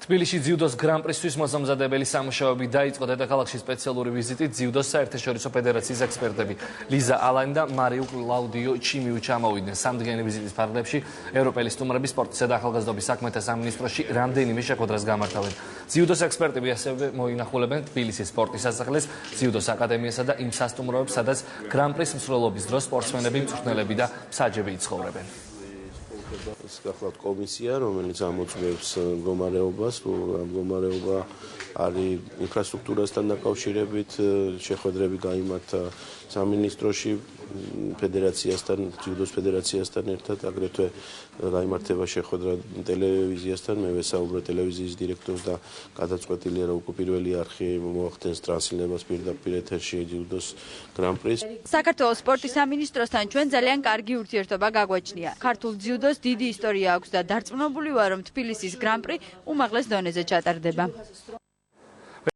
თბილისში ძიუდოს გრან-პრისთვის მოსამზადებელი სამუშაოები დაიწყო დედაქალაქში სპეციალური ვიზიტით ძიუდოს საერთაშორისო ფედერაციის ექსპერტები ლიზა ალანი და მარიუ კლაუდიო ჩიმიუ ჩამოვიდნენ სამდგენი ვიზიტის ფარგლებში ევროპელი სტუმრები სპორტისა და ახალგაზრდობის საქმეთა სამინისტროში რამდენიმე შეხვედრას გამართავენ. ძიუდოს ექსპერტები ასევე მოინახულებენ თბილისის სპორტის სასახლეს, ძიუდოს აკადემიასა და იმ სასტუმროებს, სადაც გრან-პრის მსვლელობის დროს სპორტსმენები, მწვრთნელები და მსაჯები იცხოვრებენ. გახლავთ კომისია, რომელიც ამოწმებს მდგომარეობას, მდგომარეობა არის ინფრასტრუქტურასთან დაკავშირებით, შეხვედრები გაიმართა სამინისტროში, ფედერაციასთან, ძიუდოს ფედერაციასთან ერთად, აგრეთვე გაიმართება შეხვედრა ტელევიზიასთან, მე ვესაუბრე ტელევიზიის დირექტორს და გადაწყვეტილია, რომ უკვე პირველი არხი მოახდენს ტრანსლირებას პირდაპირ ეთერში ძიუდოს გრან-პრის. საქართველოს სპორტის სამინისტროსთან ჩვენ ძალიან კარგი ურთიერთობა გაგვაჩნია. ქართულ ძიუდოს დიდი ისტორია აქვს და დარწმუნებული ვარ, რომ თბილისის გრან-პრი უმაღლეს დონეზე ჩატარდება.